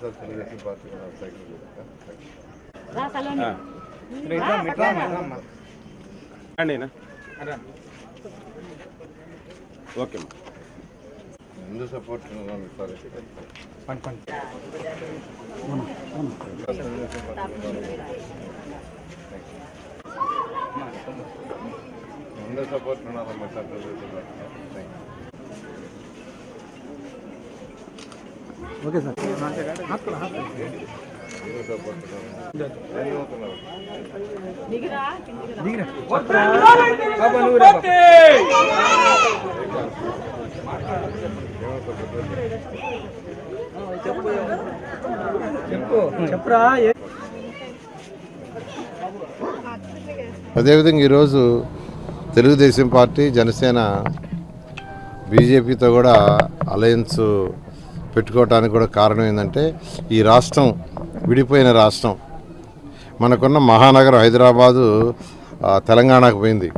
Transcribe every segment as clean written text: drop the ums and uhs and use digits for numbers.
Sir Telugu Desam party cycle okay ముందు support sir ముందు support ఉన్నదమ్మా sir Telugu Desam party. Okay sir అదేవిధంగా ఈరోజు తెలుగుదేశం పార్టీ జనసేన బీజేపీతో కూడా అలయన్స్ పెట్టుకోవడానికి కూడా కారణం ఏంటంటే ఈ రాష్ట్రం విడిపోయిన రాష్ట్రం. మనకున్న మహానగరం హైదరాబాదు తెలంగాణకు పోయింది.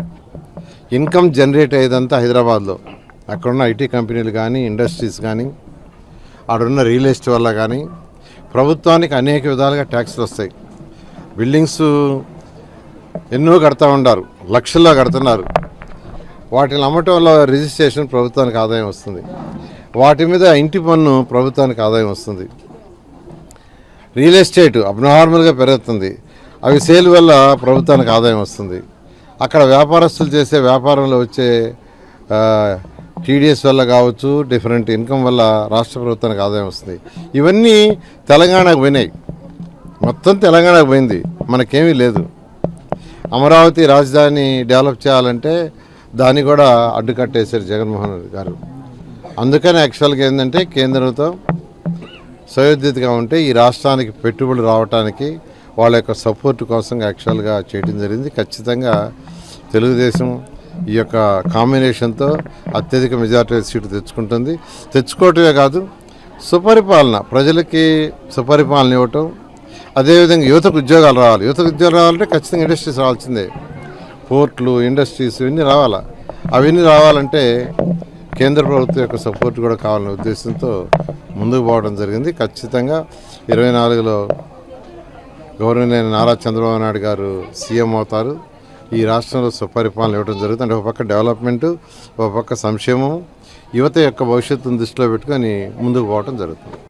ఇన్కమ్ జనరేట్ అయ్యేదంతా హైదరాబాద్లో. అక్కడున్న ఐటీ కంపెనీలు కానీ ఇండస్ట్రీస్ కానీ అక్కడున్న రియల్ ఎస్టేట్ వల్ల కానీ ప్రభుత్వానికి అనేక విధాలుగా ట్యాక్స్లు వస్తాయి. బిల్డింగ్స్ ఎన్నో కడతా ఉంటారు, లక్షల్లో కడుతున్నారు. వాటిని అమ్మటం వల్ల రిజిస్ట్రేషన్ ప్రభుత్వానికి ఆదాయం వస్తుంది. వాటి మీద ఇంటి పన్ను ప్రభుత్వానికి ఆదాయం వస్తుంది. రియల్ ఎస్టేట్ అబ్నార్మల్గా పెరుగుతుంది. అవి సేల్ వల్ల ప్రభుత్వానికి ఆదాయం వస్తుంది. అక్కడ వ్యాపారస్తులు చేసే వ్యాపారంలో వచ్చే టీడీఎస్ వల్ల కావచ్చు, డిఫరెంట్ ఇన్కమ్ వల్ల రాష్ట్ర ప్రభుత్వానికి ఆదాయం వస్తుంది. ఇవన్నీ తెలంగాణకు పోయినాయి. మొత్తం తెలంగాణకు పోయింది, మనకేమీ లేదు. అమరావతి రాజధాని డెవలప్ చేయాలంటే దాన్ని కూడా అడ్డుకట్టేశారు జగన్మోహన్ రెడ్డి గారు. అందుకని యాక్చువల్గా ఏంటంటే కేంద్రంతో సయోధ్యతగా ఉంటే ఈ రాష్ట్రానికి పెట్టుబడులు రావడానికి వాళ్ళ యొక్క సపోర్ట్ కోసం యాక్చువల్గా చేయడం జరిగింది. ఖచ్చితంగా తెలుగుదేశం ఈ యొక్క కాంబినేషన్తో అత్యధిక మెజార్టీ సీటు తెచ్చుకుంటుంది. తెచ్చుకోవటమే కాదు, సుపరిపాలన, ప్రజలకి సుపరిపాలన ఇవ్వటం, అదేవిధంగా యువతకు ఉద్యోగాలు రావాలి. యువతకు ఉద్యోగాలు రావాలంటే ఖచ్చితంగా ఇండస్ట్రీస్ రావాల్సిందే. పోర్ట్లు, ఇండస్ట్రీస్ ఇవన్నీ రావాలా. అవన్నీ రావాలంటే కేంద్ర ప్రభుత్వం యొక్క సపోర్ట్ కూడా కావాలనే ఉద్దేశంతో ముందుకు పోవడం జరిగింది. ఖచ్చితంగా 24లో గవర్నర్ నారా చంద్రబాబు నాయుడు గారు సీఎం అవుతారు. ఈ రాష్ట్రంలో సుపరిపాలన ఇవ్వడం జరుగుతుంది. అంటే ఒక పక్క డెవలప్మెంటు, ఒక పక్క సంక్షేమం, యువత యొక్క భవిష్యత్తును దృష్టిలో పెట్టుకొని ముందుకు పోవడం జరుగుతుంది.